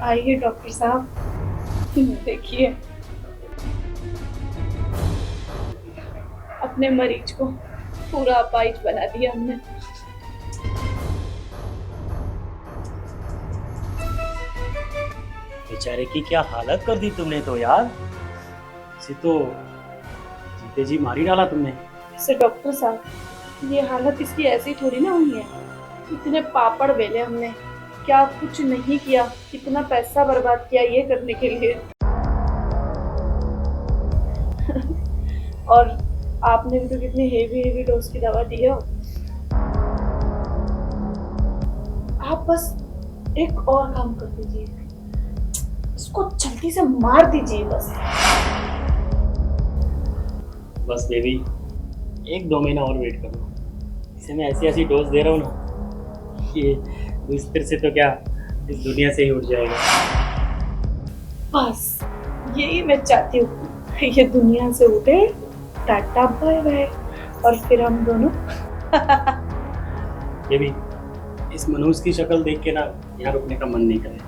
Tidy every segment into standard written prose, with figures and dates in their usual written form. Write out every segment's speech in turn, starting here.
आइए डॉक्टर साहब, देखिए अपने मरीज को पूरा अपाहिज बना दिया हमने। बेचारे की क्या हालत कर दी तुमने तो यार। इसे तो जीते जी मार ही डाला तुमने। वैसे डॉक्टर साहब, ये हालत इसकी ऐसी थोड़ी ना हुई है। इतने पापड़ बेले हमने, क्या कुछ नहीं किया, कितना पैसा बर्बाद किया ये करने के लिए। और आपने भी तो कितनी हेवी डोज की दवा दी है। आप बस एक और काम कर दीजिए, इसको जल्दी से मार दीजिए बस। बस बेबी, 1-2 महीना और वेट कर लो। इसे मैं ऐसी ऐसी डोज दे रहा हूँ ना, ये बिस्तर से तो क्या इस दुनिया से ही उठ जाएगा। बस यही मैं चाहती हूँ, ये दुनिया से उठे, टाटा बाय बाय, और फिर हम दोनों। बेबी, इस मनहूस की शक्ल देख के ना यहाँ रुकने का मन नहीं करे।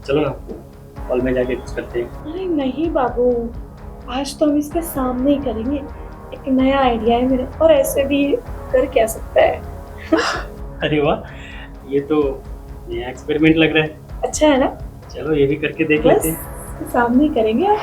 चलो ना, हॉल में जाके कुछ करते हैं। अरे नहीं बाबू, आज तो हम इसके सामने ही करेंगे। एक नया आइडिया है मेरा, और ऐसे भी कर क्या सकता है। अरे वाह, ये तो नया एक्सपेरिमेंट लग रहा है। अच्छा है ना? चलो ये भी करके देख बस लेते हैं। सामने ही करेंगे आप।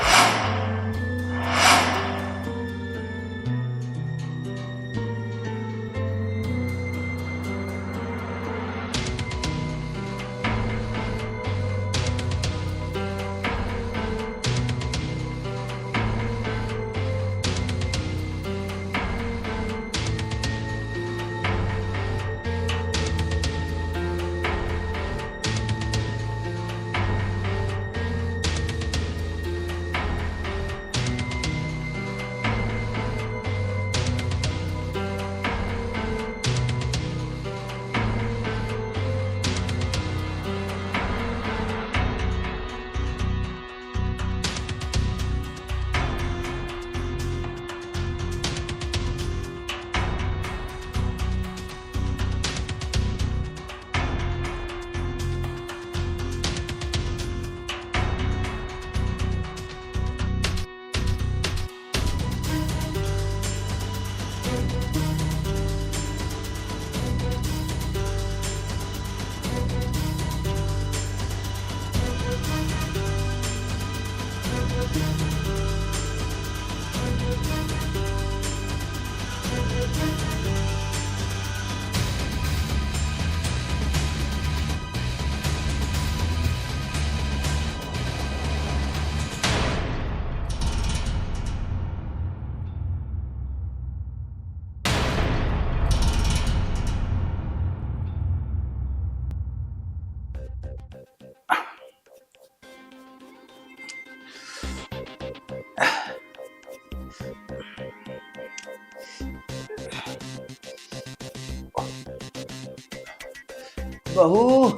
बहू,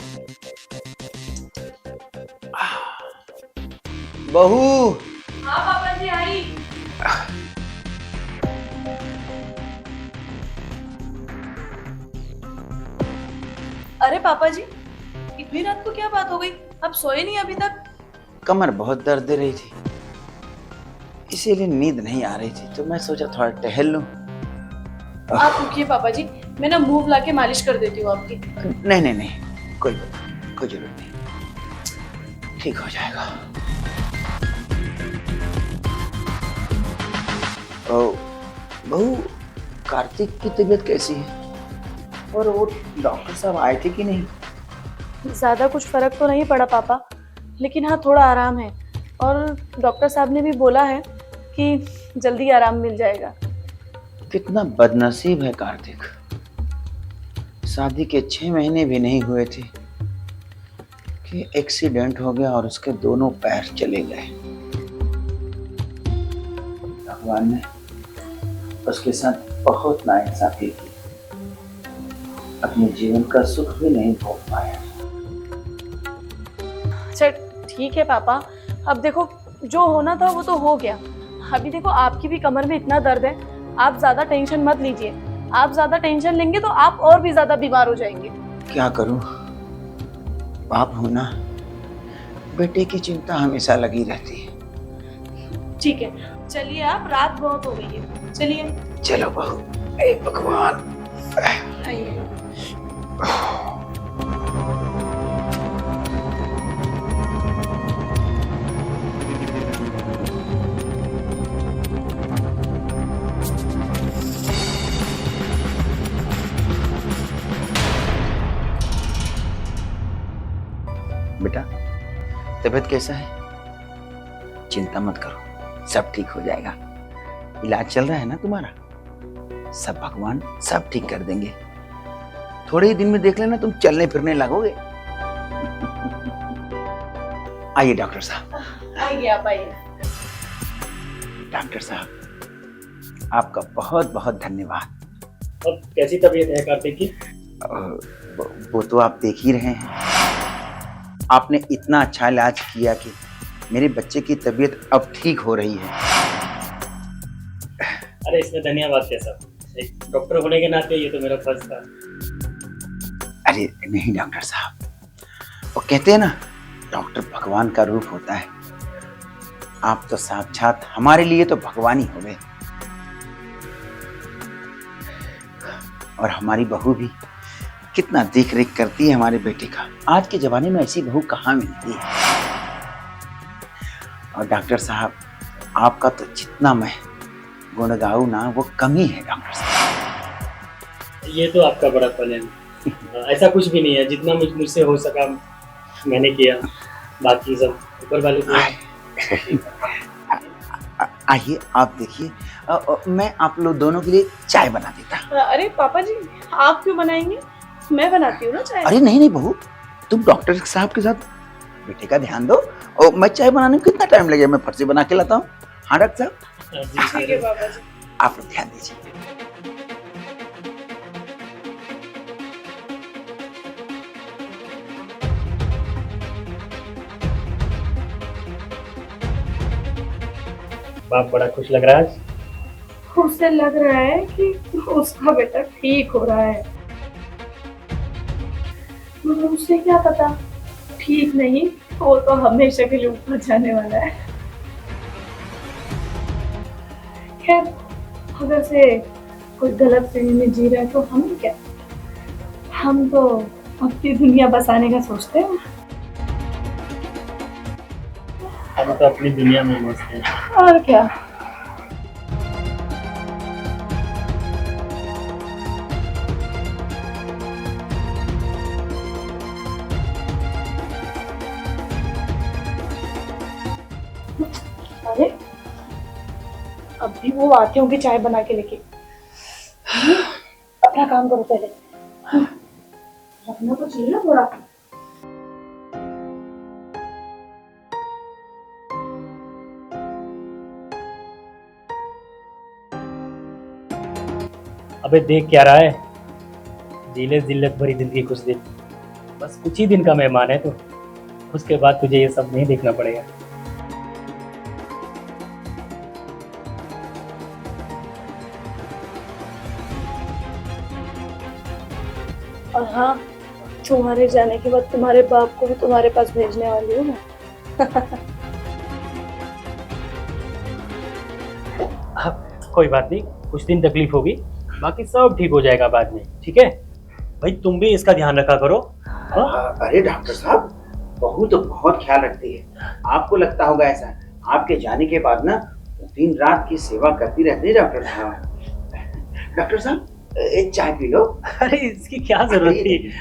बहू। हाँ पापा जी, आई। अरे पापा जी, इतनी रात को क्या बात हो गई? आप सोए नहीं अभी तक? कमर बहुत दर्द दे रही थी, इसीलिए नींद नहीं आ रही थी, तो मैं सोचा थोड़ा टहल लूं। आप रुकिए पापा जी, मैं ना मूव लाके मालिश कर देती हूँ आपकी। नहीं नहीं नहीं, कोई जरूरत नहीं, ठीक हो जाएगा। बहू, कार्तिक की तबीयत कैसी है? और वो डॉक्टर साहब आए थे कि नहीं? ज्यादा कुछ फर्क तो नहीं पड़ा पापा, लेकिन हाँ थोड़ा आराम है, और डॉक्टर साहब ने भी बोला है कि जल्दी आराम मिल जाएगा। कितना बदनसीब है कार्तिक, शादी के 6 महीने भी नहीं हुए थे कि एक्सीडेंट हो गया और उसके दोनों पैर चले गए। भगवान ने उसके साथ बहुत नाइंसाफी की, अपने जीवन का सुख भी नहीं भोग पाया। अच्छा ठीक है पापा, अब देखो जो होना था वो तो हो गया। अभी देखो आपकी भी कमर में इतना दर्द है, आप ज्यादा टेंशन मत लीजिए। आप ज्यादा टेंशन लेंगे तो आप और भी ज्यादा बीमार हो जाएंगे। क्या करूं? बाप हो ना, बेटे की चिंता हमेशा लगी रहती है। ठीक है, चलिए आप, रात बहुत हो गई है, चलिए चलो बहू, हे भगवान। आइए। बेटा, तबीयत कैसा है? चिंता मत करो, सब ठीक हो जाएगा। इलाज चल रहा है ना तुम्हारा, सब भगवान सब ठीक कर देंगे। थोड़े ही दिन में देख लेना तुम चलने फिरने लगोगे। आइए डॉक्टर साहब। आइए आप, आइए। डॉक्टर साहब, आपका बहुत बहुत धन्यवाद। अब कैसी तबीयत है कार्तिक की? वो तो आप देख ही रहे हैं। आपने इतना अच्छा इलाज किया कि मेरे बच्चे की तबीयत अब ठीक हो रही है। अरे इसमें धन्यवाद कैसा, एक डॉक्टर होने के नाते ये तो मेरा फर्ज था। अरे नहीं डॉक्टर साहब, वो कहते हैं ना, डॉक्टर भगवान का रूप होता है। आप तो साक्षात हमारे लिए तो भगवान ही हो गए। और हमारी बहू भी कितना देख रेख करती है हमारे बेटे का। आज के जमाने में ऐसी बहू कहाँ मिलती है। और डॉक्टर साहब, आपका तो जितना मैं गुण गाऊं ना वो कम ही है डॉक्टर साहब। ये तो आपका बड़ा फल है। ऐसा कुछ भी नहीं है, जितना मुझसे हो सका मैंने किया, बाकी सब ऊपर वाले को। आइए आप देखिए, मैं आप लोग दोनों के लिए चाय बना देता। अरे पापा जी, आप क्यों बनाएंगे? मैं बनाती हूँ ना चाय। अरे नहीं नहीं बहू, तुम डॉक्टर साहब के साथ बेटे का ध्यान दो। और मैं चाय बनाने में कितना टाइम लगेगा, मैं फट से बना के लाता हूँ। हाँ डॉक्टर साहब, ठीक है पापा जी। आप लोग ध्यान दीजिए। बाप बड़ा खुश लग रहा है आज। उसे लग रहा है कि उसका बेटा ठीक हो रहा है, मगर उसे क्या पता, ठीक नहीं, वो तो हमेशा के लिए ऊपर जाने वाला है। खैर, अगर से कोई गलत फहमी में जी रहा है तो हम क्या, हम तो अपनी दुनिया बसाने का सोचते हैं। हम तो अपनी दुनिया में मस्त हैं। और क्या। अरे अब भी वो आते होंगे चाय बना के लेके। अपना काम करो पहले, रखना तो चाहिए ना थोड़ा। अबे देख क्या रहा है, जीले जिल्लत भरी जिंदगी कुछ दिन, बस कुछ ही दिन का मेहमान है तो उसके बाद तुझे ये सब नहीं देखना पड़ेगा। और हाँ, तुम्हारे जाने के बाद तुम्हारे बाप को भी तुम्हारे पास भेजने वाली हूँ मैं। कोई बात नहीं, कुछ दिन तकलीफ होगी, बाकी सब ठीक हो जाएगा बाद में, ठीक है? भाई तुम भी इसका ध्यान रखा करो। अरे डॉक्टर साहब, बहू तो बहुत ख्याल रखती है। आपको लगता होगा ऐसा, आपके जाने के बाद ना दिन रात की सेवा करती रहती है डॉक्टर साहब। डॉक्टर साहब, एक चाय पी लो। अरे इसकी क्या जरूरत थी?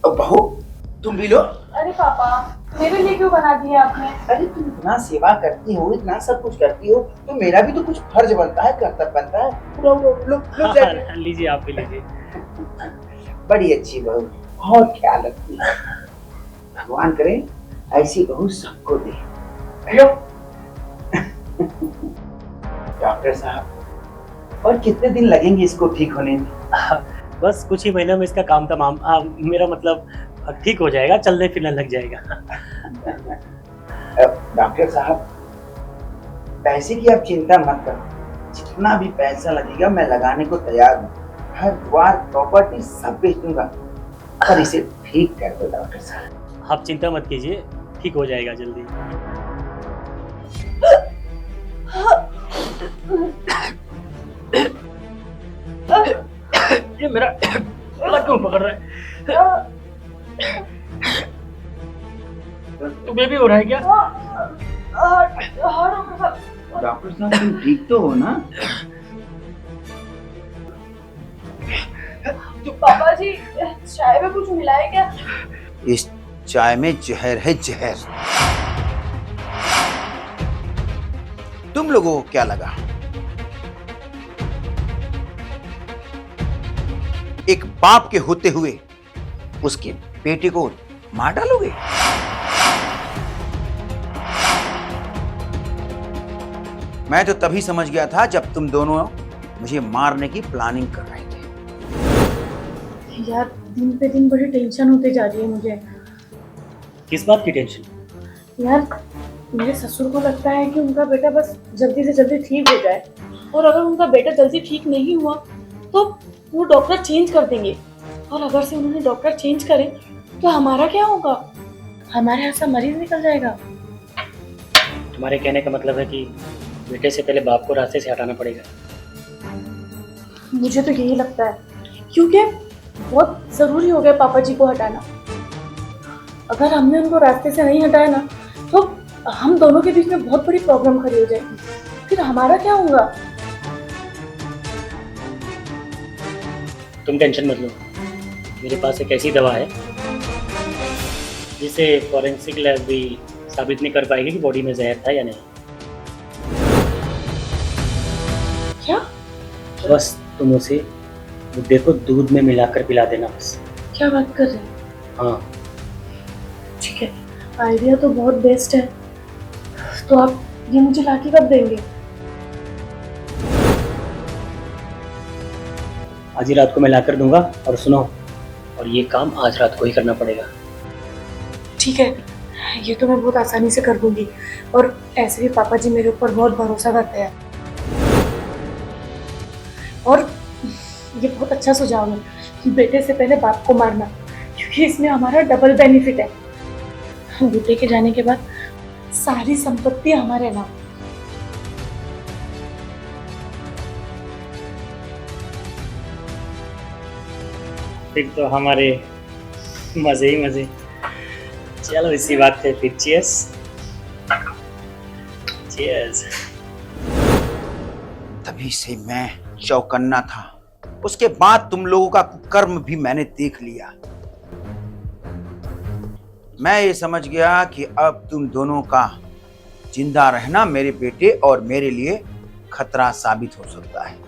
बहू तुम भी लो। अरे पापा, मेरे लिए क्यों बना दिया आपने? अरे तुम इतना सेवा करती हो, इतना सब कुछ करती हो, तो मेरा भी तो कुछ फर्ज बनता है, कर्तव्य बनता है। लो चाय। लीजिए, आप भी लीजिए। बड़ी अच्छी बहू, बहुत ख्याल रखती है। भगवान करे ऐसी बहू सबको दे। लो। डॉक्टर साहब, और कितने दिन लगेंगे इसको ठीक होने में? बस कुछ ही महीनों में इसका काम तमाम, मेरा मतलब ठीक हो जाएगा, चलने फिरने लग जाएगा। डॉक्टर साहब, पैसे की आप चिंता मत करो, जितना भी पैसा लगेगा मैं लगाने को तैयार हूँ। घर द्वार प्रॉपर्टी सब बेच दूंगा, पर इसे ठीक कर दो डॉक्टर साहब। आप चिंता मत कीजिए, ठीक हो जाएगा जल्दी। ये मेरा गला क्यों पकड़ रहा है? तो बेबी हो रहा है क्या? डॉक्टर साहब तुम ठीक तो हो ना? पापा जी, चाय में कुछ मिला है क्या? इस चाय में जहर है, जहर। तुम लोगों को क्या लगा एक बाप के होते हुए उसके बेटे को मार डालोगे? मैं तो तभी समझ गया था जब तुम दोनों मुझे मारने की प्लानिंग कर रहे थे। यार, दिन पे दिन बड़ी टेंशन होते जा रही है मुझे। किस बात की टेंशन? यार, मेरे ससुर को लगता है कि उनका बेटा बस जल्दी से जल्दी ठीक हो जाए, और अगर उनका बेटा जल्दी ठीक नहीं हुआ तो वो डॉक्टर चेंज कर देंगे, और अगर से उन्होंने डॉक्टर चेंज करे तो हमारा क्या होगा? हमारे यहाँ से मरीज निकल जाएगा। तुम्हारे कहने का मतलब है कि बेटे से पहले बाप को रास्ते से हटाना पड़ेगा? मुझे तो यही लगता है, क्योंकि बहुत जरूरी हो गया पापा जी को हटाना। अगर हमने उनको रास्ते से नहीं हटाया ना तो हम दोनों के बीच में बहुत बड़ी प्रॉब्लम खड़ी हो जाएगी, फिर हमारा क्या होगा? तुम टेंशन मत लो, मेरे पास एक ऐसी दवा है जिसे फॉरेंसिक लैब भी साबित नहीं कर पाएगी कि बॉडी में जहर था या नहीं। क्या? बस तुम उसे बुड्ढे को दूध में मिलाकर पिला देना बस। क्या बात कर रहे हैं? हाँ। ठीक है, आइडिया तो बहुत बेस्ट है। तो आप ये मुझे लाके कब देंगे? आज ही रात को मैं लाकर दूंगा, और सुनो, और ये काम आज रात को ही करना पड़ेगा। ठीक है, ये तो मैं बहुत आसानी से कर दूंगी, और ऐसे भी पापा जी मेरे ऊपर बहुत भरोसा करते हैं, और ये बहुत अच्छा सुझाव है कि बेटे से पहले बाप को मारना, क्योंकि इसमें हमारा डबल बेनिफिट है। बेटे के जाने के बाद सारी संपत्ति हमारे नाम। फिर तो हमारे मजे ही मजे। चलो इसी बात पे फिर चीयर्स। चीयर्स। तभी से मैं चौकन्ना था, उसके बाद तुम लोगों का कर्म भी मैंने देख लिया। मैं ये समझ गया कि अब तुम दोनों का जिंदा रहना मेरे बेटे और मेरे लिए खतरा साबित हो सकता है।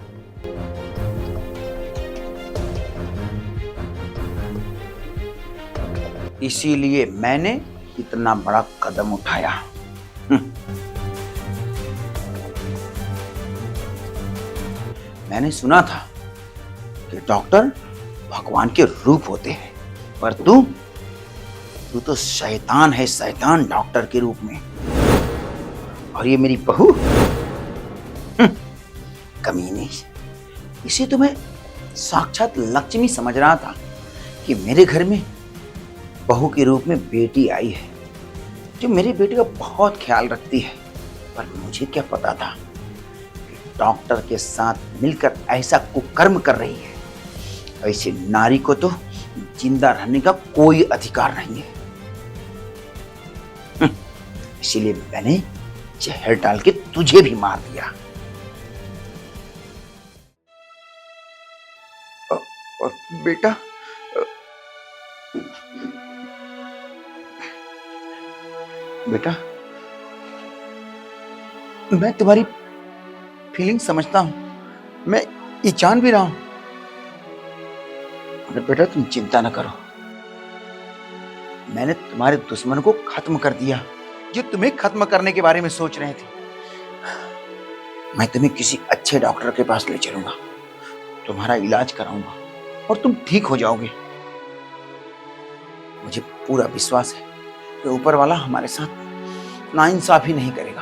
इसीलिए मैंने इतना बड़ा कदम उठाया। मैंने सुना था कि डॉक्टर भगवान के रूप होते हैं, पर तू तो शैतान है, शैतान डॉक्टर के रूप में। और ये मेरी बहू कमीनी, इसे तो मैं साक्षात लक्ष्मी समझ रहा था कि मेरे घर में बहू के रूप में बेटी आई है जो मेरे बेटे का बहुत ख्याल रखती है। पर मुझे क्या पता था कि डॉक्टर के साथ मिलकर ऐसा कुकर्म कर रही है। ऐसी नारी को तो जिंदा रहने का कोई अधिकार नहीं है। इसीलिए मैंने जहर डाल के तुझे भी मार दिया। और बेटा, बेटा, मैं तुम्हारी फीलिंग समझता हूं, मैं ये जान भी रहा हूं। अरे बेटा, तुम चिंता न करो, मैंने तुम्हारे दुश्मन को खत्म कर दिया जो तुम्हें खत्म करने के बारे में सोच रहे थे। मैं तुम्हें किसी अच्छे डॉक्टर के पास ले चलूंगा, तुम्हारा इलाज कराऊंगा और तुम ठीक हो जाओगे। मुझे पूरा विश्वास है कि ऊपर वाला हमारे साथ नाइंसाफी नहीं करेगा।